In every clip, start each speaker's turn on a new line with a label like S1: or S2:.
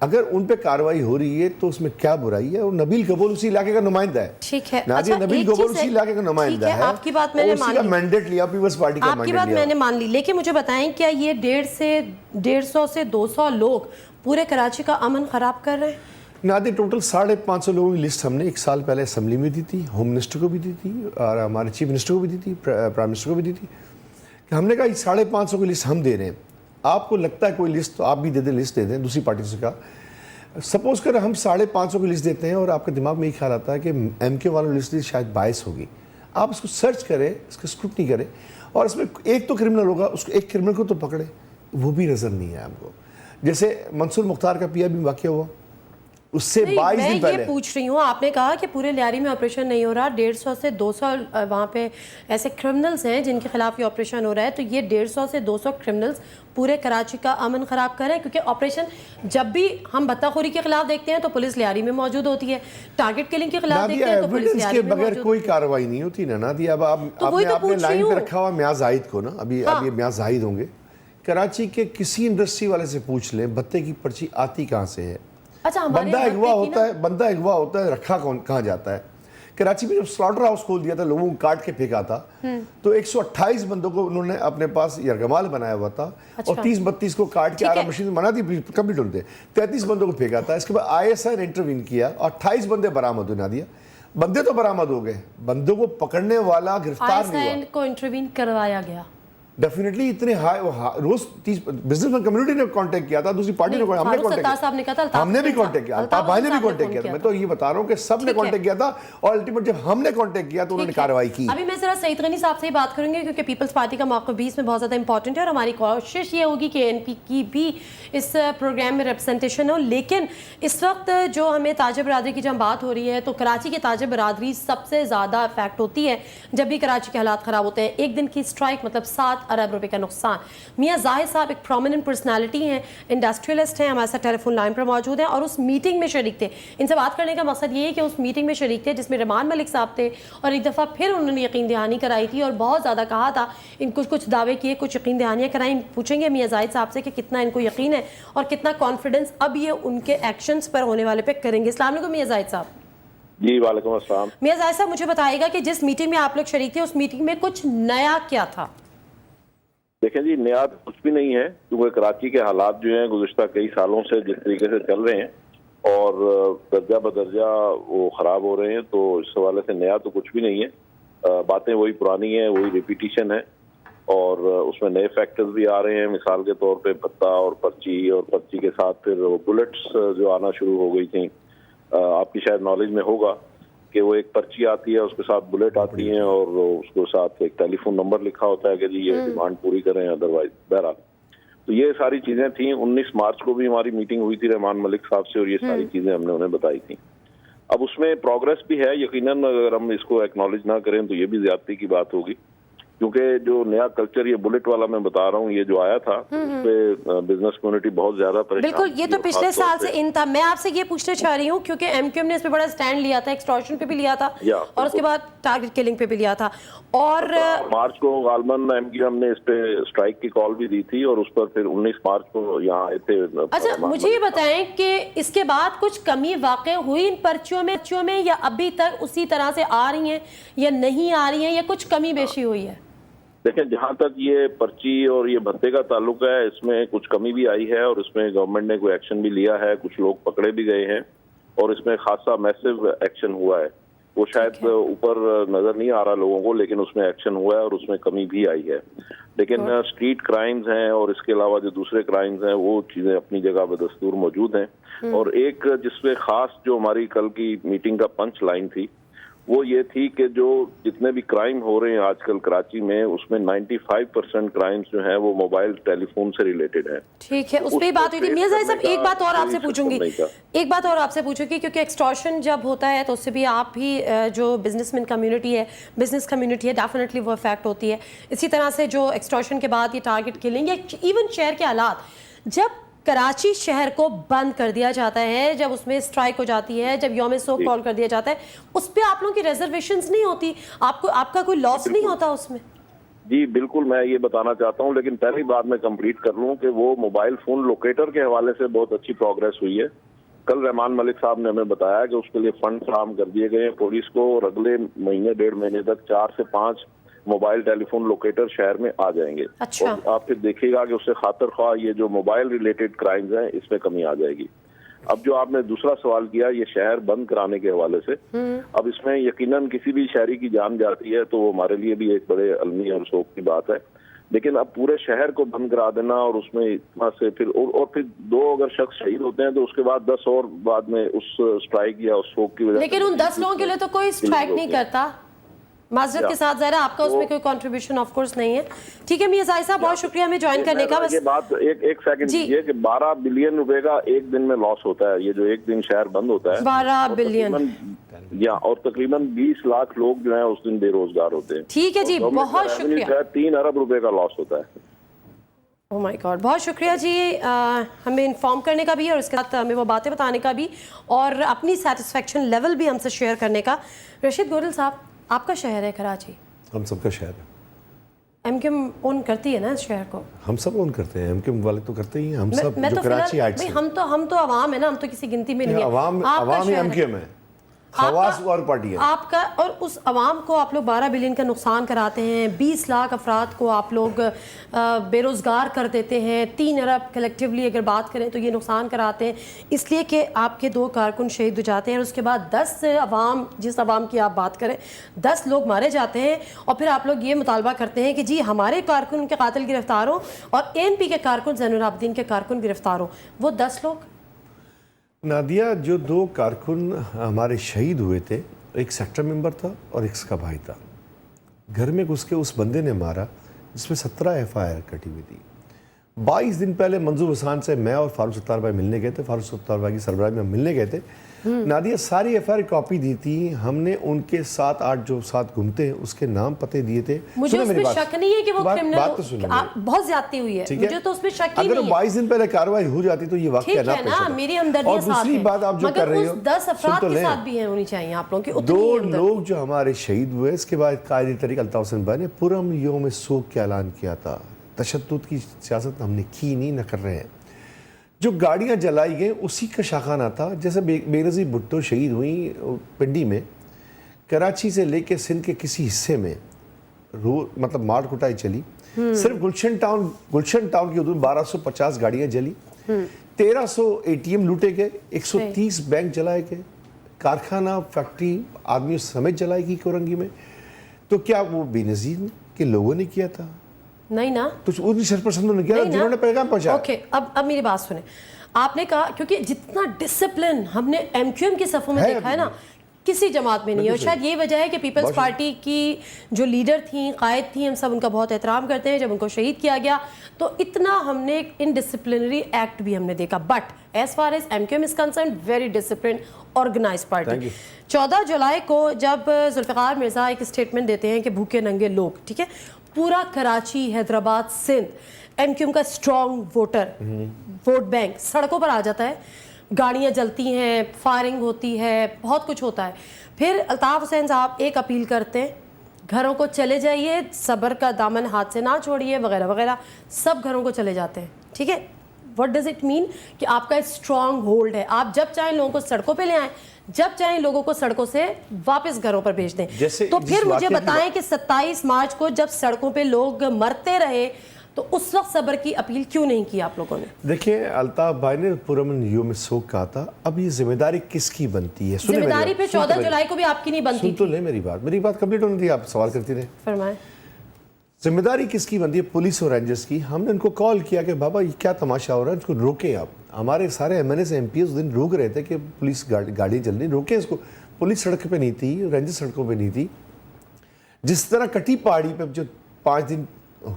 S1: اگر ان پہ کاروائی ہو رہی ہے تو اس میں کیا برائی ہے؟ اور نبیل قبول اسی علاقے کا نمائندہ ہے.
S2: ٹھیک ہے
S1: نادیہ نبیل قبول اسی علاقے کا نمائندہ ہے.
S2: آپ کی بات میں نے مان لی,
S1: مینڈیٹ لیا, پیپلز پارٹی کا
S2: آپ کی بات میں نے مان لی, لیکن مجھے بتائیں کیا یہ 150 سے 200 لوگ پورے کراچی کا امن خراب کر رہے ہیں؟
S1: نادی ٹوٹل 550 لوگوں کی لسٹ ہم نے 1 سال پہلے اسمبلی میں دی تھی, ہوم منسٹر کو بھی دی تھی اور ہمارے چیف منسٹر کو بھی دی تھی, پرائم منسٹر کو بھی دی تھی, کہ ہم نے کہا 550 کی لسٹ ہم دے رہے ہیں, آپ کو لگتا ہے کوئی لسٹ تو آپ بھی دے دیں, لسٹ دے دیں. دوسری پارٹی سے کہا سپوز کر ہم 550 کی لسٹ دیتے ہیں اور آپ کے دماغ میں یہ خیال آتا ہے کہ ایم کیو والوں لسٹ شاید باعث ہوگی, آپ اس کو سرچ کریں, اس کا اسکروٹنی کریں, اور اس میں ایک تو کرمنل ہوگا, اس کو ایک کرمنل کو تو پکڑے, وہ بھی نظر نہیں ہے ہم کو. جیسے منصور مختار کا پی آئی بی واقعہ ہوا, اس سے 22 دن پہلے.
S2: میں یہ پوچھ رہی ہوں, آپ نے کہا کہ پورے لیاری میں آپریشن نہیں ہو رہا, 150 سے 200 وہاں پہ ایسے کرمنلز ہیں جن کے خلاف یہ آپریشن ہو رہا ہے, تو یہ 150 سے 200 کرمنلز پورے کراچی کا امن خراب کر رہے ہیں؟ کیونکہ آپریشن جب بھی ہم بتہ خوری کے خلاف دیکھتے ہیں تو پولیس لیاری میں موجود ہوتی ہے, ٹارگٹ کلنگ کے خلاف دیکھتے ہیں تو پولیس لیاری میں موجود
S1: بغیر کوئی کارروائی نہیں ہوتی نا نادیہ. اب آپ نے لائن پہ رکھا ہوا میاں زاہد کو نا, ابھی یہ میاں زاہد ہوں گے, کراچی کے کسی انڈسٹری والے سے پوچھ لیں بتے کی پرچی آتی کہاں سے ہے. بندہ اغوا ہوتا ہے, رکھا کہاں جاتا ہے. کراچی میں جب سلاٹر ہاؤس کھول دیا تھا, لوگوں کو کاٹ کے پھینکا تھا, تو 128 بندوں کو انہوں نے اپنے پاس یرغمال بنایا ہوا تھا, اور 30-32 کو کاٹ کے آرا مشین بنا دی, کمپلیٹ ہوتے 33 بندوں کو پھینکا تھا. اس کے بعد آئی ایس آئی نے انٹروین کیا اور 28 بندے برآمد ہوئے. نادیہ بندے تو برآمد ہو گئے, بندوں کو پکڑنے والا گرفتار نہیں ہوا.
S2: کو انٹروین کروایا گیا
S1: ڈیفینیٹلی اتنے روز بزنس مین کمیونٹی نے کانٹیکٹ کیا تھا, دوسری پارٹی نے, ہم نے بھی کانٹیکٹ کیا, الطاف بھائی نے بھی کانٹیکٹ کیا. میں تو یہ بتا رہا ہوں کہ سب نے کانٹیکٹ کیا تھا, اور الٹیمیٹ جب ہم نے کانٹیکٹ کیا تو انہوں نے کارروائی کی.
S2: ابھی میں ذرا سعید غنی صاحب سے ہی بات کروں گی, کیونکہ پیپلز پارٹی کا موقف بھی اس میں بہت زیادہ امپورٹنٹ ہے, اور ہماری کوشش یہ ہوگی کہ این پی کی بھی اس پروگرام میں ریپرزنٹیشن ہو. لیکن اس وقت جو ہمیں تاجر برادری کی جب بات ہو رہی ہے, تو کراچی کی تاجر برادری سب سے زیادہ افیکٹ ہوتی ہے جب بھی کراچی کے حالات خراب ہوتے ہیں. ایک دن کی اسٹرائک مطلب 7 ارب روپے کا نقصان. میاں زاہد صاحب ایک پرومیننٹ پرسنالٹی ہیں, انڈسٹریلسٹ ہیں, ہمارے ساتھ ٹیلی فون لائن پر موجود ہیں, اور اس میٹنگ میں شریک تھے. ان سے بات کرنے کا مقصد یہ ہے کہ اس میٹنگ میں شریک تھے جس میں ریمان ملک صاحب تھے, اور ایک دفعہ پھر انہوں نے یقین دہانی کرائی تھی, اور بہت زیادہ کہا تھا, ان کچھ دعوے کیے, کچھ یقین دہانیاں کرائیں. پوچھیں گے میاں زاہد صاحب سے کہ کتنا ان کو یقین ہے اور کتنا کانفیڈنس اب یہ ان کے ایکشنز پر ہونے والے پہ کریں گے. السلام علیکم میاں زاہد صاحب.
S3: جی وعلیکم السلام.
S2: میاں زاہد صاحب مجھے بتائیے گا کہ جس میٹنگ میں آپ لوگ شریک تھے, اس میٹنگ میں کچھ نیا کیا تھا؟
S3: دیکھیں جی, نیا کچھ بھی نہیں ہے, کیونکہ کراچی کے حالات جو ہیں گزشتہ کئی سالوں سے جس طریقے سے چل رہے ہیں اور درجہ بدرجہ وہ خراب ہو رہے ہیں, تو اس حوالے سے نیا تو کچھ بھی نہیں ہے. باتیں وہی پرانی ہیں, وہی ریپیٹیشن ہے, اور اس میں نئے فیکٹرز بھی آ رہے ہیں. مثال کے طور پہ بھتہ اور پرچی کے ساتھ پھر وہ بلٹس جو آنا شروع ہو گئی تھیں. آپ کی شاید نالج میں ہوگا کہ وہ ایک پرچی آتی ہے, اس کے ساتھ بلیٹ آتی ہیں, اور اس کے ساتھ ایک ٹیلی فون نمبر لکھا ہوتا ہے کہ جی یہ ڈیمانڈ پوری کریں, ادروائز. بہرحال تو یہ ساری چیزیں تھیں. 19 مارچ کو بھی ہماری میٹنگ ہوئی تھی ریمان ملک صاحب سے, اور یہ ساری چیزیں ہم نے انہیں بتائی تھیں. اب اس میں پروگرس بھی ہے یقیناً, اگر ہم اس کو ایکنالج نہ کریں تو یہ بھی زیادتی کی بات ہوگی, کیونکہ جو نیا کلچر یہ بلٹ والا میں بتا رہا ہوں, یہ جو آیا تھا اس پہ بزنس کمیونٹی بہت زیادہ پریشان.
S2: بالکل, یہ تو پچھلے سال سے ان تھا. میں آپ سے یہ پوچھنا چاہ رہی ہوں کیونکہ ایم کیو ایم نے اس پہ بڑا سٹینڈ لیا تھا, ایکسٹورشن پہ بھی لیا تھا, اور اس کے بعد ٹارگٹ کلنگ پہ بھی لیا تھا. اور
S3: مارچ کو غالباً ایم کیو ایم نے اس پہ اسٹرائک کی کال بھی دی تھی, اور اس پر پھر 19 مارچ کو یہاں آئے تھے.
S2: اچھا مجھے یہ بتائیں کہ اس کے بعد کچھ کمی واقع ہوئی ان پرچیوں میں, یا ابھی تک اسی طرح سے آ رہی ہیں, یا نہیں آ رہی ہیں, یا کچھ کمی بیشی ہوئی ہے؟
S3: دیکھیں, جہاں تک یہ پرچی اور یہ بھتے کا تعلق ہے, اس میں کچھ کمی بھی آئی ہے, اور اس میں گورنمنٹ نے کوئی ایکشن بھی لیا ہے, کچھ لوگ پکڑے بھی گئے ہیں, اور اس میں خاصا میسو ایکشن ہوا ہے. وہ شاید اوپر نظر نہیں آ رہا لوگوں کو, لیکن اس میں ایکشن ہوا ہے, اور اس میں کمی بھی آئی ہے. لیکن اسٹریٹ کرائمز ہیں اور اس کے علاوہ جو دوسرے کرائمز ہیں, وہ چیزیں اپنی جگہ بدستور موجود ہیں. اور ایک جس پہ خاص جو ہماری کل کی میٹنگ کا پنچ لائن تھی, وہ یہ تھی کہ جو جتنے بھی کرائم ہو رہے ہیں آج کل کراچی میں, اس میں 95% کرائمز جو ہیں وہ موبائل ٹیلی فون سے ریلیٹڈ ہیں.
S2: ٹھیک ہے, اس پہ ہی بات ہوئی تھی. میاں زاہد صاحب ایک بات اور آپ سے پوچھوں گی, کیونکہ ایکسٹورشن جب ہوتا ہے تو اس سے بھی آپ بھی جو بزنس کمیونٹی ہے ڈیفینیٹلی وہ افیکٹ ہوتی ہے. اسی طرح سے جو ایکسٹورشن کے بعد یہ ٹارگٹ کلنگ, یا ایون شہر کے حالات, جب کراچی شہر کو بند کر دیا جاتا ہے, جب اس میں اسٹرائک ہو جاتی ہے, جب یوم سوگ کال کر دیا جاتا ہے, اس پہ آپ لوگوں کی ریزرویشنز نہیں ہوتی, آپ کا کوئی لاس نہیں ہوتا اس میں؟
S3: جی بالکل میں یہ بتانا چاہتا ہوں، لیکن پہلی بات میں کمپلیٹ کر لوں کہ وہ موبائل فون لوکیٹر کے حوالے سے بہت اچھی پروگریس ہوئی ہے. کل رحمان ملک صاحب نے ہمیں بتایا کہ اس کے لیے فنڈ فراہم کر دیے گئے ہیں پولیس کو، اور اگلے مہینے 1.5 مہینے تک 4 سے 5 موبائل ٹیلی فون لوکیٹر شہر میں آ جائیں گے.
S2: اچھا.
S3: اور آپ پھر دیکھیے گا کہ اس سے خاطر خواہ یہ جو موبائل ریلیٹڈ کرائمز ہیں اس میں کمی آ جائے گی. اب جو آپ نے دوسرا سوال کیا یہ شہر بند کرانے کے حوالے سے، اب اس میں یقیناً کسی بھی شہری کی جان جاتی ہے تو وہ ہمارے لیے بھی ایک بڑے المی اور شوق کی بات ہے، لیکن اب پورے شہر کو بند کرا دینا اور اس میں اتنا سے پھر 2 اگر شخص شہید ہوتے ہیں تو اس کے بعد 10 اور بعد میں اس اسٹرائک یا اس شوق کی وجہ سے.
S2: لیکن ان 10 لوگوں کے لیے تو کوئی اسٹرائک نہیں کرتا. معذرت کے ساتھ ظاہر آپ کا اس میں کوئی کنٹریبیوشن آف کورس نہیں ہے. ٹھیک ہے میاں زاہد صاحب، بہت شکریہ ہمیں جوائن کرنے کا. بس
S3: یہ بات ایک سیکنڈ یہ کہ 12 بلین روپے کا ایک دن میں لاس ہوتا ہے، یہ جو ایک دن شہر بند ہوتا ہے
S2: 12 بلین
S3: اور تقریباً 20 لاکھ لوگ جو ہیں اس دن بے روزگار ہوتے ہیں.
S2: ٹھیک ہے جی، بہت شکریہ.
S3: 3 ارب روپے کا لاس ہوتا ہے.
S2: او مائی گاڈ، بہت شکریہ جی ہمیں انفارم کرنے کا بھی اور اس کے ساتھ ہمیں وہ باتیں بتانے کا بھی اور اپنی سیٹسفیکشن لیول بھی ہم سے شیئر کرنے کا. رشید گوڈل صاحب، آپ کا شہر ہے کراچی،
S1: ہم سب کا شہر ہے.
S2: ایم کیو ایم اون کرتی ہے نا اس شہر کو؟
S1: ہم سب اون کرتے ہیں، ایم کیو ایم والے تو کرتے ہی ہیں. ہم سب جو کراچی آئٹ سے
S2: ہم تو عوام ہے نا، ہم تو کسی گنتی میں نہیں ہیں.
S1: عوام ہی ایم کیو ایم ہے، خواص اور پارٹی ہے.
S2: آپ کا اور اس عوام کو آپ لوگ 12 بلین کا نقصان کراتے ہیں، 20 لاکھ افراد کو آپ لوگ بے روزگار کر دیتے ہیں، 3 ارب کلیکٹیولی اگر بات کریں تو یہ نقصان کراتے ہیں اس لیے کہ آپ کے 2 کارکن شہید ہو جاتے ہیں اور اس کے بعد 10 عوام، جس عوام کی آپ بات کریں 10 لوگ مارے جاتے ہیں اور پھر آپ لوگ یہ مطالبہ کرتے ہیں کہ جی ہمارے کارکن کے قاتل گرفتار ہوں اور ANP کے کارکن زین العابدین کے کارکن گرفتار ہوں. وہ 10 لوگ
S1: نادیہ، جو 2 کارکن ہمارے شہید ہوئے تھے، ایک سیکٹر ممبر تھا اور ایک اس کا بھائی تھا. گھر میں گھس کے اس بندے نے مارا جس میں 17 FIR کٹی ہوئی تھی. 22 دن پہلے منظور حسان سے میں اور فاروق ستار بھائی ملنے گئے تھے، فاروق ستار بھائی کی سربراہی میں ہم ملنے گئے تھے. نادیہ ساری FIR کاپی دی تھی ہم نے، ان کے 7-8 جو ساتھ گھومتے ہیں اس کے نام پتے دیے تھے.
S2: مجھے اس میں شک نہیں ہے کہ وہ کرمنل بہت زیادتی ہوئی ہے، مجھے تو اس میں شک ہی نہیں ہے.
S1: اگر 22 دن پہلے کارروائی ہو جاتی تو یہ واقعہ نہ پیش ہوتا.
S2: میری ہمدردیاں ساتھ ہیں، مگر اس 10 افراد کے ساتھ بھی ہونی چاہیے آپ لوگوں کی اتنی
S1: 2 لوگ جو ہمارے شہید ہوئے. اس کے بعد قائد طریق الطاف حسین بھائی نے پرم یوم سوگ کا اعلان کیا تھا. تشدد کی سیاست ہم نے کی نہیں، نہ کر رہے ہیں. جو گاڑیاں جلائی گئیں اسی کا شاخانہ تھا. جیسے بے نظیر بھٹو شہید ہوئیں پنڈی میں، کراچی سے لے کے سندھ کے کسی حصے میں مطلب مار کٹائی چلی. صرف گلشن ٹاؤن کی حدود 1250 گاڑیاں جلی، 1300 ATM لوٹے گئے، 130 بینک جلائے گئے، کارخانہ فیکٹری آدمیوں سمیت جلائی گئی کورنگی میں. تو کیا وہ بے نظیر کے لوگوں نے کیا تھا؟
S2: نہیں نا،
S1: تو ان شرپسندوں نے کیا جنہوں نے پیغام پہنچایا.
S2: اوکے، اب میری بات سنیں. آپ نے کہا کیونکہ جتنا ڈسپلن ہم نے MQM کی صفوں میں دیکھا ہے نا کسی جماعت میں نہیں ہے، اور شاید یہ وجہ ہے کہ پیپلز پارٹی کی جو لیڈر تھیں، قائد تھیں، ہم سب ان کا بہت احترام کرتے ہیں. جب ان کو شہید کیا گیا تو اتنا ہم نے ان ڈسپلنری ایکٹ بھی ہم نے دیکھا. But as far as MQM is concerned, very disciplined organise party. 14 جولائی کو جب ذوالفقار مرزا ایک اسٹیٹمنٹ دیتے ہیں کہ بھوکے ننگے لوگ، ٹھیک ہے، پورا کراچی، حیدرآباد، سندھ MQM کا اسٹرانگ ووٹر، ووٹ بینک سڑکوں پر آ جاتا ہے. گاڑیاں جلتی ہیں، فائرنگ ہوتی ہے، بہت کچھ ہوتا ہے. پھر الطاف حسین صاحب ایک اپیل کرتے ہیں، گھروں کو چلے جائیے، صبر کا دامن ہاتھ سے نہ چھوڑیے وغیرہ وغیرہ. سب گھروں کو چلے جاتے ہیں. ٹھیک ہے، وٹ ڈز اٹ مین کہ آپ کا اسٹرانگ ہولڈ ہے، آپ جب چاہیں لوگوں کو سڑکوں پہ لے آئیں، جب چاہیں لوگوں کو سڑکوں سے واپس گھروں پر بھیج دیں. تو پھر مجھے بتائیں کہ 27 مارچ کو جب سڑکوں پہ لوگ مرتے رہے تو اس وقت صبر کی اپیل کیوں نہیں کی آپ لوگوں نے؟
S1: دیکھیں، الطاف بھائی نے پرامن یوم سوگ کہا تھا. اب یہ ذمہ داری کس کی بنتی ہے؟
S2: ذمہ داری پہ 14 جولائی کو بھی آپ کی نہیں بنتی
S1: تھی. سن تو لیں میری بات کمپلیٹ ہونے دی، آپ سوال کرتی رہے.
S2: فرمائیں.
S1: ذمہ داری کس کی بنتی ہے؟ پولیس اور رینجرز کی. ہم نے ان کو کال کیا کہ بابا یہ کیا تماشا ہو رہا ہے، اس کو روکیں آپ. ہمارے سارے MNA MP اس دن روک رہے تھے کہ پولیس گاڑی چل رہی، روکیں اس کو. پولیس سڑک پہ نہیں تھی، رینجر سڑکوں پہ نہیں تھی. جس طرح کٹی پہاڑی پہ جو 5 دن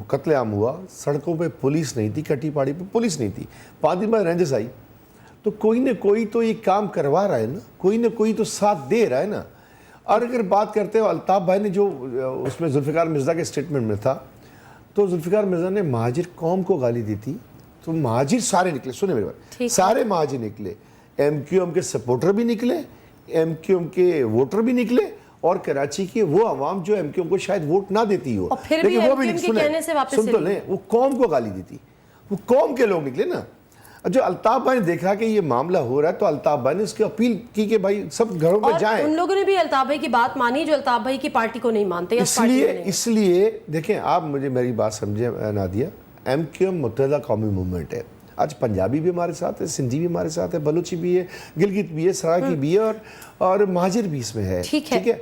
S1: قتل عام ہوا، سڑکوں پہ پولیس نہیں تھی، کٹی پہاڑی پہ پولیس نہیں تھی. 5 دن بعد رینجرز آئی. تو کوئی نہ کوئی تو یہ کام کروا رہا ہے نا، کوئی نہ کوئی تو ساتھ دے رہا ہے نا. اور اگر بات کرتے ہو الطاف بھائی نے جو اس میں ذوالفقار مرزا کے اسٹیٹمنٹ میں تھا، تو ذوالفقار مرزا نے مہاجر قوم کو گالی دی تھی. تو مہاجر سارے نکلے، سنیں میری بات، سارے مہاجر نکلے. MQM کے سپورٹر بھی نکلے، MQM کے ووٹر بھی نکلے، اور کراچی کی وہ عوام جو ایم کیو کو شاید ووٹ نہ دیتی ہو,
S2: اور پھر بھی
S1: لیکن وہ
S2: MQM کے کہنے سے واپس
S1: سن تو لیں, وہ قوم کو گالی دیتی, وہ قوم کے لوگ نکلے نا. جو الطاف بھائی نے دیکھا کہ یہ معاملہ ہو رہا ہے تو الطاف بھائی نے اس کی اپیل کی کہ بھائی سب گھروں پہ جائیں.
S2: ان لوگوں نے بھی الطاف بھائی کی بات مانی جو الطاف بھائی کی پارٹی کو نہیں مانتے.
S1: اس لیے دیکھیں آپ مجھے میری بات سمجھیں نادیہ, ایم کیو ایم متحدہ قومی موومنٹ ہے. آج پنجابی بھی ہمارے ساتھ ہے, سندھی بھی ہمارے ساتھ ہے, بلوچی بھی ہے, گلگت بھی ہے, سرائکی بھی ہے, اور مہاجر بھی اس میں ہے. ٹھیک ہے,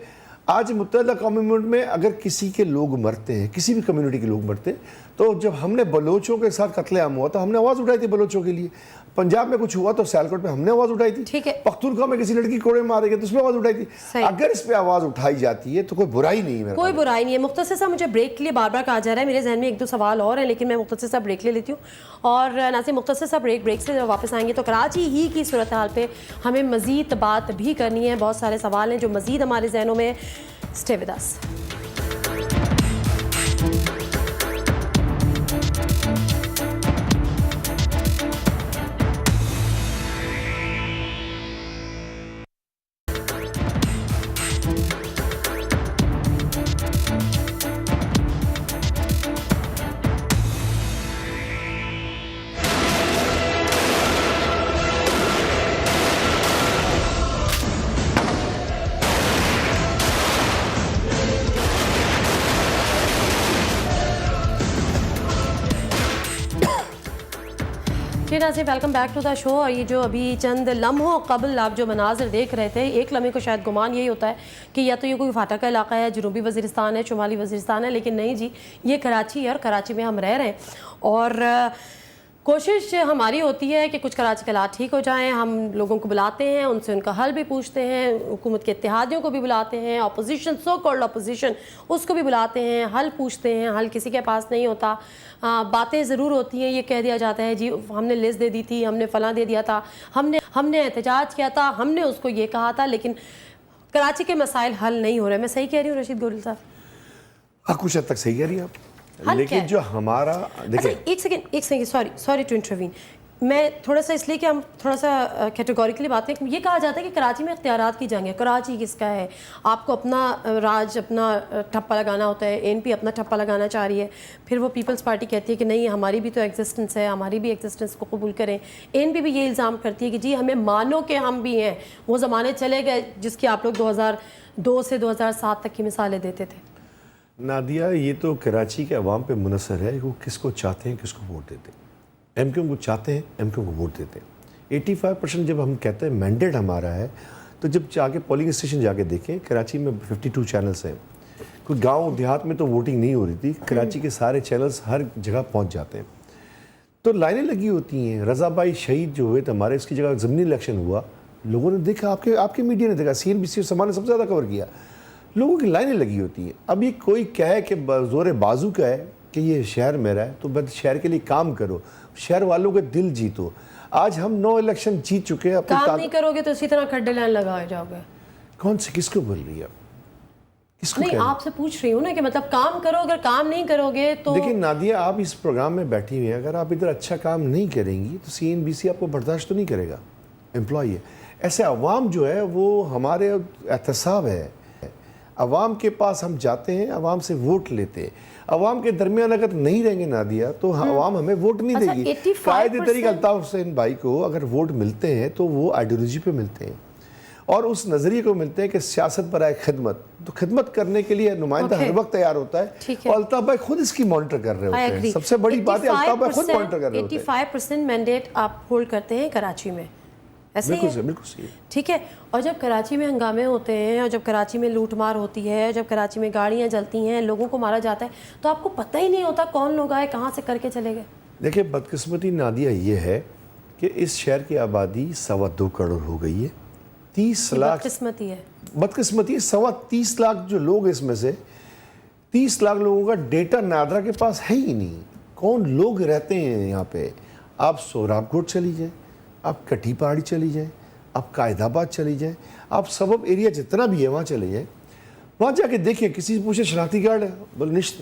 S1: آج متحدہ قومی موومنٹ میں اگر کسی کے لوگ مرتے ہیں, کسی بھی کمیونٹی کے لوگ مرتے ہیں, تو جب ہم نے بلوچوں کے ساتھ قتل عام ہوا تو ہم نے آواز اٹھائی تھی بلوچوں کے لیے. پنجاب میں کچھ ہوا تو سیالکوٹ میں ہم نے آواز اٹھائی تھی. پختونخوا میں کسی لڑکی کوڑے مارے گئے تو اس پہ آواز اٹھائی تھی. اگر اس پہ آواز اٹھائی جاتی ہے تو کوئی برائی نہیں ہے,
S2: کوئی برائی نہیں ہے. مختصر سا مجھے بریک کے لیے بار بار کہا جا رہا ہے, میرے ذہن میں ایک دو سوال اور ہیں, لیکن میں مختصر سا بریک لے لیتی ہوں. اور ناظرین مختصر سا بریک سے جب واپس آئیں گے تو کراچی ہی کی صورتحال پہ ہمیں مزید بات بھی کرنی ہے. بہت سارے سوال ہیں جو مزید ہمارے ذہنوں میں. Stay with us. Welcome back to the show. اور یہ جو ابھی چند لمحوں قبل آپ جو مناظر دیکھ رہے تھے, ایک لمحے کو شاید گمان یہی ہوتا ہے کہ یا تو یہ کوئی فاٹا کا علاقہ ہے, جنوبی وزیرستان ہے, شمالی وزیرستان ہے, لیکن نہیں جی, یہ کراچی ہے اور کراچی میں ہم رہ رہے ہیں. اور کوشش ہماری ہوتی ہے کہ کچھ کراچی کے حالات ٹھیک ہو جائیں. ہم لوگوں کو بلاتے ہیں, ان سے ان کا حل بھی پوچھتے ہیں, حکومت کے اتحادیوں کو بھی بلاتے ہیں, اپوزیشن سو کالڈ اپوزیشن اس کو بھی بلاتے ہیں, حل پوچھتے ہیں. حل کسی کے پاس نہیں ہوتا. باتیں ضرور ہوتی ہیں, یہ کہہ دیا جاتا ہے جی ہم نے لسٹ دے دی تھی, ہم نے فلاں دے دیا تھا, ہم نے احتجاج کیا تھا, ہم نے اس کو یہ کہا تھا, لیکن کراچی کے مسائل حل نہیں ہو رہے. میں صحیح کہہ رہی ہوں رشید گوریل صاحب؟
S1: ہاں, کچھ حد تک صحیح کہہ رہی ہیں آپ, لیکن جو ہمارا دیکھیں
S2: ایک سیکنڈ سوری ٹو انٹروین. میں تھوڑا سا اس لیے کہ ہم تھوڑا سا کیٹیگوریکلی بات کریں. یہ کہا جاتا ہے کہ کراچی میں اختیارات کی جنگ ہے. کراچی کس کا ہے؟ آپ کو اپنا راج اپنا ٹھپا لگانا ہوتا ہے. ANP اپنا ٹھپا لگانا چاہ رہی ہے. پھر وہ پیپلز پارٹی کہتی ہے کہ نہیں, ہماری بھی تو ایگزسٹنس ہے, ہماری بھی ایگزسٹنس کو قبول کریں. ANP بھی یہ الزام کرتی ہے کہ جی ہمیں مانو کہ ہم بھی ہیں. وہ زمانے چلے گئے جس کی آپ لوگ 2002 سے 2007 تک کی مثالیں دیتے تھے.
S1: نادیہ, یہ تو کراچی کے عوام پہ منحصر ہے کہ وہ کس کو چاہتے ہیں, کس کو ووٹ دیتے ہیں. ایم کیو کو چاہتے ہیں, ایم کیو کو ووٹ دیتے ہیں. 85% جب ہم کہتے ہیں مینڈیٹ ہمارا ہے, تو جب جا کے پولنگ اسٹیشن جا کے دیکھیں, کراچی میں 52 چینلز ہیں. کوئی گاؤں دیہات میں تو ووٹنگ نہیں ہو رہی تھی, کراچی کے سارے چینلز ہر جگہ پہنچ جاتے ہیں. تو لائنیں لگی ہوتی ہیں. رضا بھائی شہید جو ہوئے تھے ہمارے, اس کی جگہ ضمنی الیکشن ہوا, لوگوں نے دیکھا, آپ کے میڈیا نے دیکھا, CNBC اور سما نے سب سے زیادہ کور کیا. لوگوں کی لائنیں لگی ہوتی ہیں. ابھی کوئی کہے کہ زور بازو کا ہے کہ یہ شہر میرا ہے, تو بس شہر کے لیے کام کرو, شہر والوں کے دل جیتو. آج ہم 9 الیکشن جیت چکے ہیں.
S2: کام نہیں کرو گے تو اسی طرح کھڈے لائن لگائے جاؤ گے.
S1: کون سے, کس کو بول رہی ہے؟ کس کو
S2: نہیں, آپ سے پوچھ رہی ہوں نا کہ مطلب کام کرو, اگر کام نہیں کرو گے تو.
S1: لیکن نادیہ, آپ اس پروگرام میں بیٹھی ہوئی ہیں, اگر آپ ادھر اچھا کام نہیں کریں گی تو CNBC آپ کو برداشت تو نہیں کرے گا. امپلائی ہے. ایسے عوام جو ہے وہ ہمارے احتساب ہے. عوام کے پاس ہم جاتے ہیں, عوام سے ووٹ لیتے ہیں. عوام کے درمیان اگر نہیں رہیں گے نادیہ تو عوام ہمیں ووٹ نہیں دے گی. قائد طریق الطاف حسین بھائی کو اگر ووٹ ملتے ہیں تو وہ آئیڈیالوجی پہ ملتے ہیں, اور اس نظریے کو ملتے ہیں کہ سیاست برائے خدمت. تو خدمت کرنے کے لیے نمائندہ ہر وقت تیار ہوتا ہے, اور الطاف بھائی خود اس کی مانیٹر کر رہے ہوتے ہیں. سب سے بڑی بات ہے الطاف بھائی خود مانیٹر کر رہے ہوتے ہیں.
S2: 85% مینڈیٹ آپ ہولڈ کرتے ہیں کراچی میں, ایسے ہی ہے؟
S1: بالکل صحیح.
S2: ٹھیک ہے. اور جب کراچی میں ہنگامے ہوتے ہیں, اور جب کراچی میں لوٹ مار ہوتی ہے, جب کراچی میں گاڑیاں جلتی ہیں, لوگوں کو مارا جاتا ہے, تو آپ کو پتہ ہی نہیں ہوتا کون لوگ آئے, کہاں سے کر کے چلے گئے.
S1: دیکھیں, بدقسمتی نادیہ یہ ہے کہ اس شہر کی آبادی 2.25 کروڑ ہو گئی ہے. 30 لاکھ بدقسمتی 30 لاکھ جو لوگ, اس میں سے 30 لاکھ لوگوں کا ڈیٹا نادرا کے پاس ہے ہی نہیں. کون لوگ رہتے ہیں یہاں پہ؟ آپ سوراب کوٹ چلی جائیں, آپ کٹھی پہاڑی چلی جائیں, آپ قائد آباد چلی جائیں, آپ سبب ایریا جتنا بھی ہے وہاں چلے جائیں. وہاں جا کے دیکھیں, کسی سے پوچھیں شناختی کارڈ ہے, بولے نشت.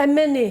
S2: MNA,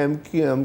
S1: MQM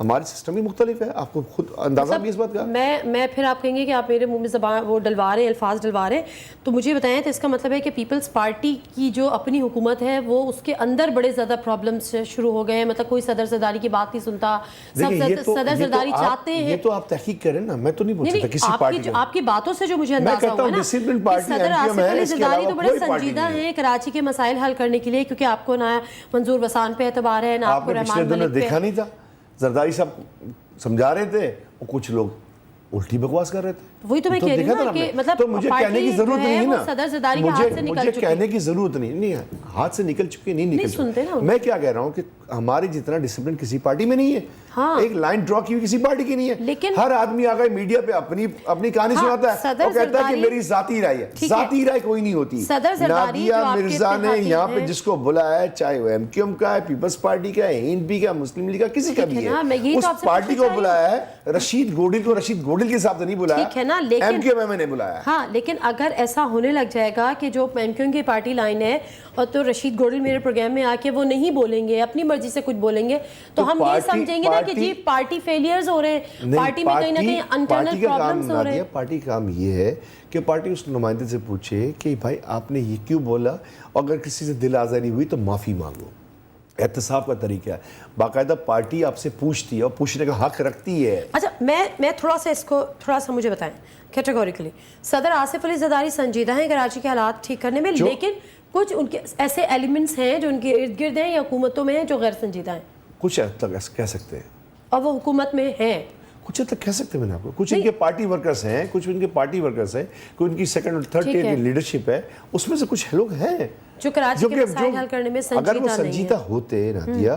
S1: ہماری سسٹم بھی مختلف ہے، آپ کو خود اندازہ بھی اس بات کا.
S2: میں پھر آپ کہیں گے کہ آپ میرے منہ میں زبان وہ ڈلوا رہے ہیں، الفاظ ڈلوا رہے ہیں، تو مجھے بتائیں تو اس کا مطلب ہے کہ پیپلز پارٹی کی جو اپنی حکومت ہے وہ اس کے اندر بڑے زیادہ پرابلمس شروع ہو گئے ہیں، مطلب کوئی صدر زرداری کی بات نہیں سنتا، صدر زرداری چاہتے ہیں.
S1: یہ تو آپ تحقیق کریں نا، میں تو نہیں بول سکتا کسی پارٹی کے.
S2: آپ کی باتوں سے جو مجھے اندازہ ہوا نا کہ صدر آصف علی زرداری تو بڑے سنجیدہ ہیں کراچی کے مسائل حل کرنے کے لیے، کیونکہ آپ کو نہ منظور وسان پہ اعتبار ہے، نہ آپ کو رحمان ملک پہ.
S1: دیکھا نہیں تھا زرداری صاحب سمجھا رہے تھے اور کچھ لوگ الٹی بکواس کر رہے تھے.
S2: وہی تو میں کہہ رہی ہوں نا کہ مطلب
S1: تو مجھے کہنے کی ضرورت نہیں ہے نا،
S2: صدر زرداری کے ہاتھ سے نکل
S1: مجھے
S2: چکی،
S1: کہنے کی ضرورت نہیں ہے، ہاتھ سے نکل چکی نہیں نکل
S2: سنتے نا.
S1: میں کیا کہہ رہا ہوں کہ ہماری جتنا ڈسپلن کسی پارٹی میں نہیں ہے، ایک لائن ڈرا کی ہوئی کسی پارٹی کی نہیں ہے.
S2: لیکن
S1: ہر آدمی آگے میڈیا پہ اپنی کہانی سناتا ہے اور کہتا ہے کہ میری ذاتی رائے ہے. ذاتی رائے کوئی نہیں ہوتی. نادیہ مرزا نے یہاں پہ جس کو بلایا ہے، چاہے وہ ایم کیو ایم کا ہے، پیپلز پارٹی کا ہے، ANP کا، مسلم لیگ کا، کسی کا بھی ہے، اس پارٹی کو بلایا ہے. رشید گوڈل کو رشید گوڈل کے حساب سے نہیں بلایا، ایم کیو ایم نے بلایا.
S2: ہاں لیکن اگر ایسا ہونے لگ جائے گا کہ جو ایم کیو ایم کی پارٹی لائن ہے اور تو رشید گوڈل میرے پروگرام میں آ کے وہ نہیں بولیں گے، اپنی مرضی سے کچھ بولیں گے، تو ہم یہ سمجھیں گے نا کہ جی پارٹی فیلیئرز ہو رہے ہیں، پارٹی میں کہیں نہ کہیں انٹرنل پرابلمز ہو رہے ہیں.
S1: پارٹی کا کام یہ ہے کہ پارٹی اس نمائندے سے پوچھے کہ بھائی آپ نے یہ کیوں بولا، اگر کسی سے دل آزاری ہوئی تو معافی مانگو. احتساب کا طریقہ ہے، باقاعدہ پارٹی آپ سے پوچھتی ہے اور پوچھنے کا حق رکھتی ہے.
S2: اچھا میں تھوڑا سا اس کو تھوڑا سا مجھے بتائیں کیٹیگوریکلی، صدر آصف علی زرداری سنجیدہ ہیں کراچی کے حالات ٹھیک کرنے میں، لیکن کچھ ان کے ایسے ایلیمنٹس ہیں جو ان کے ارد گرد ہیں یا حکومتوں میں ہیں جو غیر سنجیدہ ہیں.
S1: کچھ حد تک کہہ سکتے ہیں،
S2: اور وہ حکومت میں ہیں.
S1: کچھ حد تک کہہ سکتے ہیں میں نے آپ کو. کچھ ان کے پارٹی ورکرز ہیں، کچھ ان کے پارٹی ورکرز ہیں، کوئی ان کی سیکنڈ اور تھرڈ ٹیئر کی لیڈرشپ ہے، اس میں سے کچھ لوگ ہیں
S2: جو کراچی کے مسائل حل کرنے میں سنجیدہ نہیں ہیں.
S1: اگر وہ سنجیدہ ہوتے نادیہ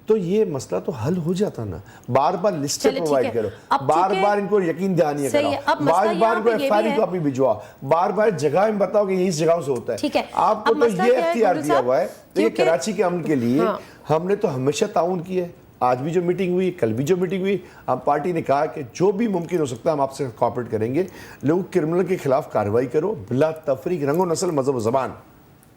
S1: تو یہ مسئلہ تو حل ہو جاتا نا. بار بار لسٹیں پرووائڈ کرو، بار بار ان کو یقین دہانی کراؤ، بار بار ان کو FIR کی کاپی بھجواؤ، بار بار جگہ میں بتاؤ کہ اس جگہوں سے ہوتا ہے. آپ کو تو یہ اختیار دیا ہوا ہے کہ کراچی کے امن کے لیے ہم نے تو ہمیشہ تعاون کیا ہے. آج بھی جو میٹنگ ہوئی، کل بھی جو میٹنگ ہوئی، اب پارٹی نے کہا کہ جو بھی ممکن ہو سکتا ہے ہم آپ سے کوآپریٹ کریں گے. لوگ کرمنل کے خلاف کارروائی کرو بلا تفریق، رنگ و نسل، مذہب و زبان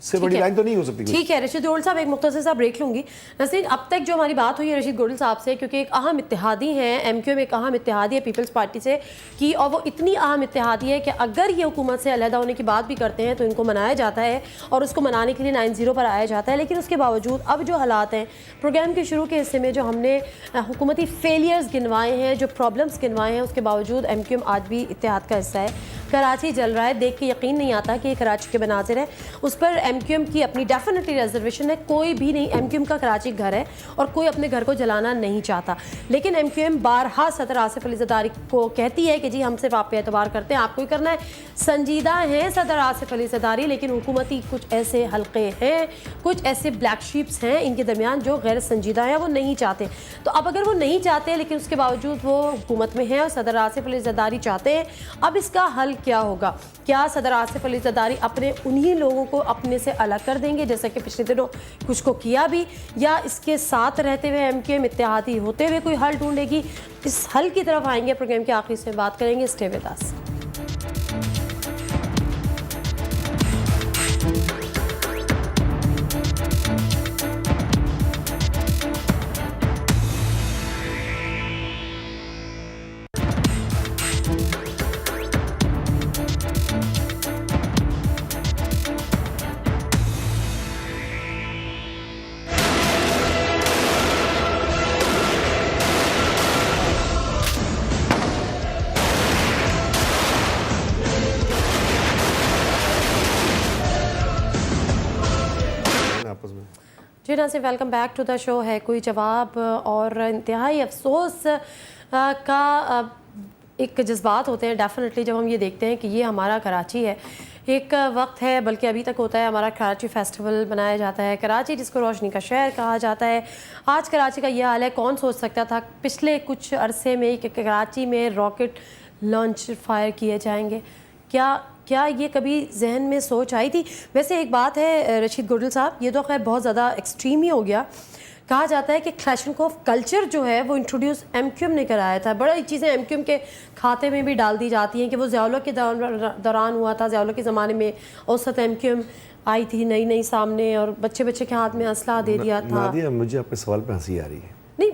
S1: سے بڑی لائن تو نہیں ہو سکتی.
S2: ٹھیک ہے رشید گوڈل صاحب، ایک مختصر سا بریک لوں گی. نسرین، اب تک جو ہماری بات ہوئی ہے رشید گوڈل صاحب سے، کیونکہ ایک اہم اتحادی ہیں ایم کیو ایم، ایک اہم اتحادی ہے پیپلز پارٹی سے کی، اور وہ اتنی اہم اتحادی ہے کہ اگر یہ حکومت سے علیحدہ ہونے کی بات بھی کرتے ہیں تو ان کو منایا جاتا ہے اور اس کو منانے کے لیے 9-0 پر آیا جاتا ہے. لیکن اس کے باوجود اب جو حالات ہیں، پروگرام کے شروع کے حصے میں جو ہم نے حکومتی فیلیئرز گنوائے ہیں، جو پرابلمس گنوائے ہیں، اس کے باوجود ایم کیو ایم آج بھی اتحاد کا حصہ ہے. کراچی جل رہا ہے، دیکھ کے یقین نہیں آتا کہ یہ کراچی کے مناظر ہیں. اس پر ایم کیو ایم کی اپنی ڈیفینیٹلی ریزرویشن ہے، کوئی بھی نہیں، ایم کیو ایم کا کراچی گھر ہے اور کوئی اپنے گھر کو جلانا نہیں چاہتا. لیکن ایم کیو ایم بارہا صدر آصف علی زرداری کو کہتی ہے کہ جی ہم صرف آپ پہ اعتبار کرتے ہیں، آپ کو ہی کرنا ہے. سنجیدہ ہیں صدر آصف علی زرداری، لیکن حکومتی کچھ ایسے حلقے ہیں، کچھ ایسے بلیک شیپس ہیں ان کے درمیان جو غیر سنجیدہ ہیں، وہ نہیں چاہتے. تو اب اگر وہ نہیں چاہتے لیکن اس کے باوجود وہ حکومت میں ہیں اور صدر آصف علی زرداری چاہتے ہیں، اب اس کا حل کیا ہوگا؟ کیا صدر آصف علی زرداری اپنے انہی لوگوں کو اپنے سے الگ کر دیں گے جیسا کہ پچھلے دنوں کچھ کو کیا بھی، یا اس کے ساتھ رہتے ہوئے ایم کیو ایم اتحادی ہوتے ہوئے کوئی حل ڈھونڈے گی؟ اس حل کی طرف آئیں گے، پروگرام کے آخری سے بات کریں گے. Stay with us. جی ناظرین، welcome back to the show ہے کوئی جواب. اور انتہائی افسوس کا ایک جذبات ہوتے ہیں ڈیفینیٹلی جب ہم یہ دیکھتے ہیں کہ یہ ہمارا کراچی ہے. ایک وقت ہے، بلکہ ابھی تک ہوتا ہے، ہمارا کراچی فیسٹیول منایا جاتا ہے، کراچی جس کو روشنی کا شہر کہا جاتا ہے. آج کراچی کا یہ حال ہے. کون سوچ سکتا تھا پچھلے کچھ عرصے میں کہ کراچی میں راکٹ لانچ فائر کیے جائیں گے؟ کیا یہ کبھی ذہن میں سوچ آئی تھی؟ ویسے ایک بات ہے رشید گوڈل صاحب، یہ تو خیر بہت زیادہ ایکسٹریم ہی ہو گیا. کہا جاتا ہے کہ کلیشنکوف کلچر جو ہے وہ انٹروڈیوس ایم کیو ایم نے کرایا تھا. بڑی چیزیں ایم کیو ایم کے کھاتے میں بھی ڈال دی جاتی ہیں کہ وہ ضیاء اللہ کے دوران ہوا تھا. ضیاء اللہ کے زمانے میں اوسط ایم کیو ایم آئی تھی نئی سامنے، اور بچے کے ہاتھ میں اسلحہ دے دیا تھا.
S1: نادیہ، مجھے آپ کے سوال پہ ہنسی آ رہی ہے.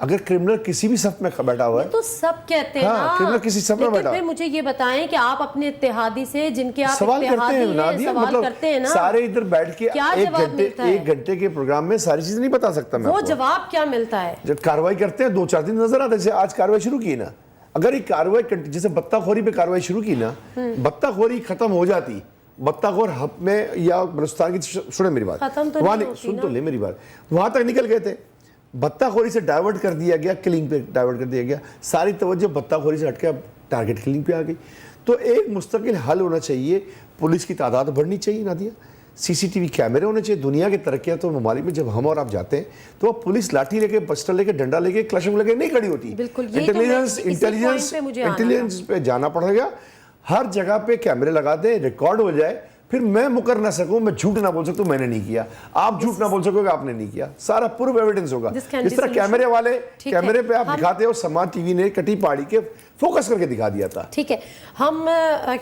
S1: اگر کرمنل کسی بھی صف میں بیٹھا ہوا ہے
S2: تو سب کہتے ہیں
S1: ہاں، کرمنل کسی صف میں
S2: لیکن
S1: بیٹھا
S2: پھر مجھے یہ بتائیں کہ آپ اپنے اتحادی سے جن کے آپ
S1: سوال کرتے
S2: اتحادی
S1: ہیں
S2: ہیں
S1: نادیہ،
S2: سوال
S1: مطلب
S2: کرتے ہیں نا،
S1: سارے ادھر بیٹھ کے
S2: کیا جواب ملتا ہے؟
S1: ایک گھنٹے کے پروگرام میں ساری چیزیں نہیں بتا سکتا میں
S2: وہ
S1: آپ کو۔
S2: جواب کیا ملتا ہے؟
S1: جب کاروائی کرتے ہیں 2-4 دن نظر آتا ہے، جیسے آج کاروائی شروع کی نا، اگر یہ کاروائی جیسے بطہ خوری پہ کاروائی شروع کی نا، بطہ خوری ختم ہو جاتی، بطہ خور ہب میں یا بلوچستان کی، سنیں میری بات،
S2: ختم تو
S1: وہاں
S2: نہیں ہوتی
S1: سن
S2: نا۔
S1: تو لے میری بات، وہاں تک نکل گئے تھے، بطہ خوری سے ڈائیورٹ کر دیا گیا، کلنگ پہ ڈائیورٹ کر دیا گیا، ساری توجہ بطہ خوری سے ہٹ کے اب ٹارگٹ کلنگ پہ آ گئی۔ تو ایک مستقل حل ہونا چاہیے، پولیس کی تعداد بڑھنی چاہیے نادیہ، سی سی ٹی وی کیمرے ہونے چاہیے۔ دنیا کے ترقیات اور ممالک میں جب ہم اور آپ جاتے ہیں تو وہ پولیس لاٹھی لے کے، پسٹل لے کے، ڈنڈا لے کے، کلشنگ لے کے نہیں کھڑی ہوتی،
S2: بالکل، یہی تو میں
S1: انٹیلیجنس پہ جانا پڑے گا، ہر جگہ پہ کیمرے لگا دیں، ریکارڈ ہو جائے، پھر میں مکر نہ سکوں، میں جھوٹ نہ بول سکتا ہوں میں نے نہیں کیا، آپ جھوٹ نہ بول سکو کہ آپ نے نہیں کیا، سارا پروف ایویڈنس ہوگا۔ جس طرح کیمرے والے کیمرے پہ آپ دکھاتے ہو، سماج ٹی وی نے کٹی پاڑی کے فوکس کر کے دکھا دیا تھا۔
S2: ٹھیک ہے، ہم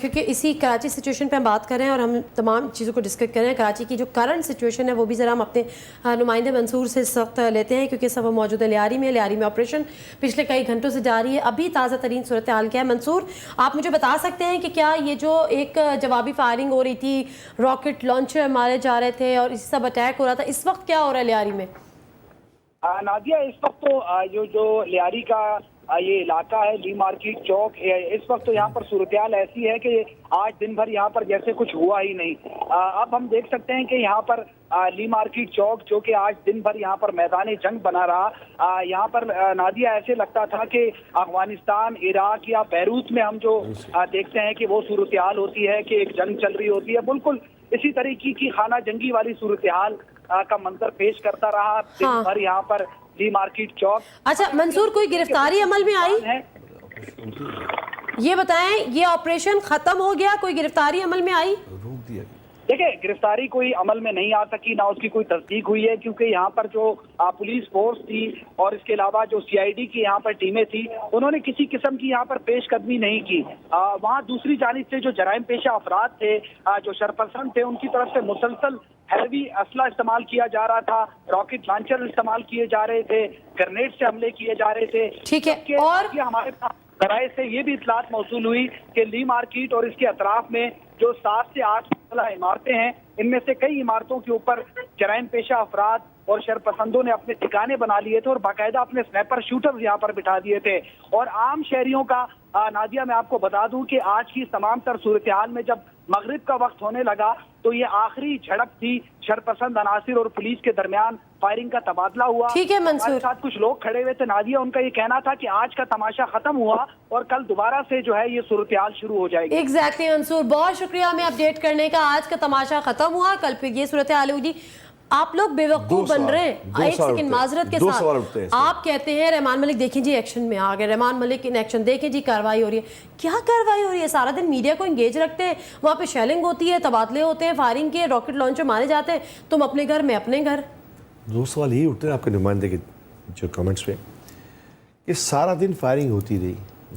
S2: کیونکہ اسی کراچی سچویشن پہ ہم بات کر رہے ہیں اور ہم تمام چیزوں کو ڈسکس کر رہے ہیں، کراچی کی جو کرنٹ سچویشن ہے وہ بھی ذرا ہم اپنے نمائندے منصور سے اس وقت لیتے ہیں، کیونکہ سب موجود ہے لیاری میں آپریشن پچھلے کئی گھنٹوں سے جاری ہے۔ ابھی تازہ ترین صورتحال کیا ہے منصور؟ آپ مجھے بتا سکتے ہیں کہ کیا یہ جو ایک جوابی فائرنگ ہو رہی تھی، راکٹ لانچر مارے جا رہے تھے اور اس سب اٹیک ہو رہا تھا، اس وقت کیا ہو رہا ہے لیاری میں؟
S4: نادیہ، اس وقت تو جو لیاری کا یہ علاقہ ہے، لی مارکیٹ چوک، اس وقت تو یہاں پر صورتحال ایسی ہے کہ آج دن بھر یہاں پر جیسے کچھ ہوا ہی نہیں۔ اب ہم دیکھ سکتے ہیں کہ یہاں پر لی مارکیٹ چوک جو کہ آج دن بھر یہاں پر میدان جنگ بنا رہا، یہاں پر نادیہ ایسے لگتا تھا کہ افغانستان، عراق یا بیروت میں ہم جو دیکھتے ہیں کہ وہ صورتحال ہوتی ہے کہ ایک جنگ چل رہی ہوتی ہے، بالکل اسی طریقے کی خانہ جنگی والی صورتحال کا منظر پیش کرتا رہا دن بھر یہاں پر لی مارکیٹ چوک۔
S2: اچھا منصور، کوئی گرفتاری عمل میں آئی؟ یہ بتائیں، یہ آپریشن ختم ہو گیا، کوئی گرفتاری عمل میں آئی؟
S1: روک دیا گیا۔
S4: دیکھیں، گرفتاری کوئی عمل میں نہیں آ سکی، نہ اس کی کوئی تصدیق ہوئی ہے، کیونکہ یہاں پر جو پولیس فورس تھی اور اس کے علاوہ جو سی آئی ڈی کی یہاں پر ٹیمیں تھی، انہوں نے کسی قسم کی یہاں پر پیش قدمی نہیں کی۔ وہاں دوسری جانب سے جو جرائم پیشہ افراد تھے، جو شرپسند تھے، ان کی طرف سے مسلسل ہیوی اسلحہ استعمال کیا جا رہا تھا، راکٹ لانچر استعمال کیے جا رہے تھے، گرنیڈ سے حملے کیے جا رہے تھے۔
S2: ٹھیک ہے، اور
S4: ہمارے پاس ذرائع سے یہ بھی اطلاعات موصول ہوئی کہ لی مارکیٹ اور اس کے اطراف میں جو 7 سے 8 عمارتیں ہیں، ان میں سے کئی عمارتوں کے اوپر جرائم پیشہ افراد اور شرپسندوں نے اپنے ٹھکانے بنا لیے تھے اور باقاعدہ اپنے سنیپر شوٹرز یہاں پر بٹھا دیے تھے۔ اور عام شہریوں کا نادیہ میں آپ کو بتا دوں کہ آج کی تمام تر صورتحال میں جب مغرب کا وقت ہونے لگا تو یہ آخری جھڑپ تھی، شرپسند عناصر اور پولیس کے درمیان فائرنگ کا تبادلہ ہوا۔
S2: ٹھیک ہے منصور،
S4: ہمارے ساتھ کچھ لوگ کھڑے ہوئے تھے نادیہ، ان کا یہ کہنا تھا کہ آج کا تماشا ختم ہوا اور کل دوبارہ سے جو ہے یہ صورتحال شروع ہو جائے گی۔
S2: ایگزیکٹلی منصور، بہت شکریہ ہمیں اپڈیٹ کرنے کا۔ آج کا تماشا ختم ہوا، کل پھر یہ صورتحال ہوگی۔ آپ لوگ بے وقوف بن رہے ہیں۔ ایک سیکنڈ معذرت کے ساتھ، آپ کہتے ہیں رحمان ملک دیکھیں جی ایکشن میں آ گئے، رحمان ملک ان ایکشن، دیکھیں جی کاروائی ہو رہی ہے۔ کیا کاروائی ہو رہی ہے؟ سارا دن میڈیا کو انگیج رکھتے ہیں، وہاں پہ شیلنگ ہوتی ہے، تبادلے ہوتے ہیں، فائرنگ کے، راکٹ لانچر مارے جاتے ہیں، تم اپنے گھر میں اپنے گھر۔
S1: دو سوال یہی اٹھتے ہیں آپ کے نمائندے کے جو کمنٹس پہ کہ سارا دن فائرنگ ہوتی رہی،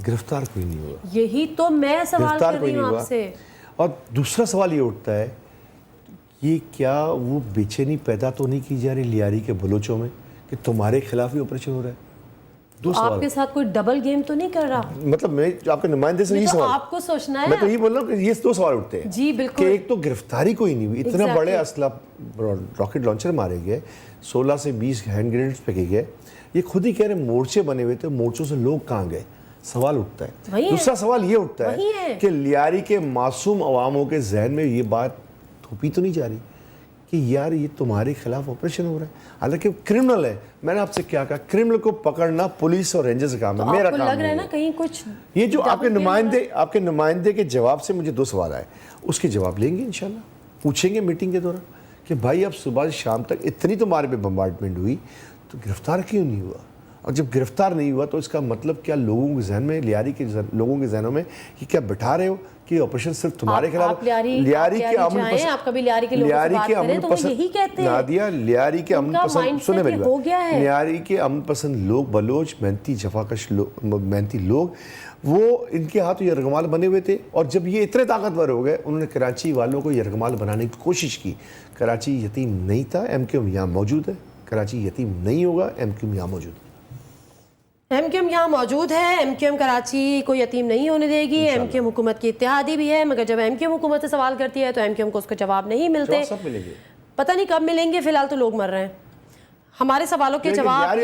S1: گرفتار کوئی نہیں ہوا۔
S2: یہی تو میں سوال کر رہی ہوں آپ سے۔
S1: اور دوسرا سوال یہ اٹھتا ہے، یہ کیا وہ بے چینی پیدا تو نہیں کی جا رہی لیاری کے بلوچوں میں کہ تمہارے خلاف ہی آپریشن ہو رہا ہے؟ دو سوال۔
S2: آپ کے ساتھ کوئی ڈبل گیم تو نہیں کر رہا؟
S1: مطلب میں آپ کے نمائندے سے یہی سوال،
S2: آپ کو سوچنا ہے،
S1: میں تو یہ بول رہا ہوں کہ یہ دو سوال اٹھتے ہیں
S2: جی بالکل،
S1: کہ ایک تو گرفتاری کوئی نہیں ہوئی، اتنا بڑے اسلحہ راکٹ لانچر مارے گئے، 16 سے 20 ہینڈ گرینیڈز پھینکے گئے، یہ خود ہی کہہ رہے مورچے بنے ہوئے تھے، مورچوں سے لوگ کہاں گئے؟ سوال اٹھتا ہے۔ دوسرا سوال یہ اٹھتا ہے کہ لیاری کے معصوم عواموں کے ذہن میں یہ بات تھوپی تو نہیں جا رہی کہ یار یہ تمہارے خلاف آپریشن ہو رہا ہے، حالانکہ کرمنل ہے۔ میں نے آپ سے کیا کہا، کرمنل کو پکڑنا پولیس اور رینجرز کا کام ہے، میرا کام
S2: لگ رہا ہے نا کہیں کچھ۔
S1: یہ جو آپ کے نمائندے کے جواب سے مجھے 2 سوال آئے، اس کے جواب لیں گے انشاءاللہ، پوچھیں گے میٹنگ کے دوران کہ بھائی اب صبح سے شام تک اتنی تمہارے پہ بمبارڈمنٹ ہوئی تو گرفتار کیوں نہیں ہوا؟ اور جب گرفتار نہیں ہوا تو اس کا مطلب کیا لوگوں کے ذہن میں، لیاری کے لوگوں کے ذہنوں میں یہ کیا بٹھا رہے ہو کہ آپریشن صرف تمہارے خلاف؟ لیاری کے امن پسند،
S2: آپ کبھی لیاری کے لوگوں سے بات کریں تو وہ یہی کہتے ہیں
S1: نادیہ، لیاری کے امن پسند، سنیں میری بات، لیاری کے امن پسند لوگ، بلوچ، محنتی جفاکش محنتی لوگ، وہ ان کے ہاتھ یرغمال بنے ہوئے تھے، اور جب یہ اتنے طاقتور ہو گئے انہوں نے کراچی والوں کو یرغمال بنانے کی کوشش کی۔ کراچی یتیم نہیں تھا، ایم کیو ایم یہاں موجود ہے، کراچی یتیم نہیں ہوگا، ایم کیو ایم یہاں موجود ہے۔
S2: ایم کیو ایم یہاں موجود ہے. ایم کیو ایم کراچی کو یتیم نہیں ہونے دے گی. ایم کیو ایم حکومت کی اتحادی بھی ہے, مگر جب ایم کیو ایم حکومت سے سوال کرتی ہے تو ایم کیو ایم کو اس کا جواب نہیں ملتے.
S1: سب ملیں گے,
S2: پتہ نہیں کب ملیں گے. فی الحال تو لوگ مر رہے ہیں. ہمارے سوالوں کے جواب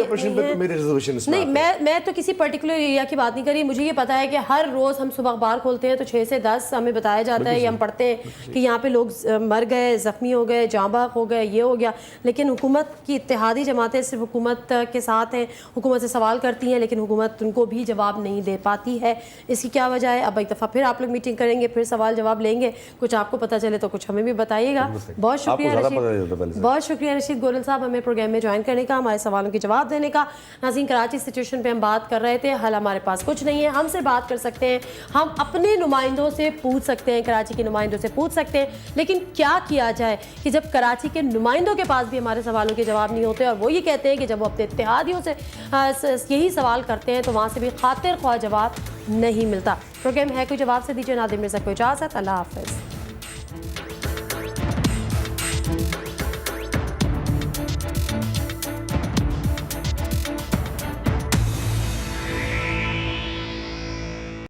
S2: نہیں. میں تو کسی پرٹیکولر ایریا کی بات نہیں کری. مجھے یہ پتا ہے کہ ہر روز ہم صبح اخبار کھولتے ہیں تو 6 سے 10 ہمیں بتایا جاتا ہے, یا ہم پڑھتے ہیں کہ یہاں پہ لوگ مر گئے, زخمی ہو گئے, جاں بحق ہو گئے, یہ ہو گیا. لیکن حکومت کی اتحادی جماعتیں صرف حکومت کے ساتھ ہیں, حکومت سے سوال کرتی ہیں, لیکن حکومت ان کو بھی جواب نہیں دے پاتی ہے. اس کی کیا وجہ ہے؟ اب ایک دفعہ پھر آپ لوگ میٹنگ کریں گے, پھر سوال جواب لیں گے. کچھ آپ کو پتہ چلے تو کچھ ہمیں بھی بتائیے گا. بہت شکریہ رشید, بہت شکریہ رشید گورل صاحب ہمیں پروگرام میں جوائن کرنے کا, ہمارے سوالوں کے جواب دینے کا. ناظرین, کراچی سچویشن پہ ہم بات کر رہے تھے. حل ہمارے پاس کچھ نہیں ہے. ہم سے بات کر سکتے ہیں, ہم اپنے نمائندوں سے پوچھ سکتے ہیں, کراچی کے نمائندوں سے پوچھ سکتے ہیں, لیکن کیا کیا جائے کہ جب کراچی کے نمائندوں کے پاس بھی ہمارے سوالوں کے جواب نہیں ہوتے, اور وہ یہ کہتے ہیں کہ جب وہ اپنے اتحادیوں سے یہی سوال کرتے ہیں تو وہاں سے بھی خاطر خواہ جواب نہیں ملتا. پروگرام ہے کوئی جواب سے دیجیے. نادر مرزا کو اجازت. اللہ حافظ.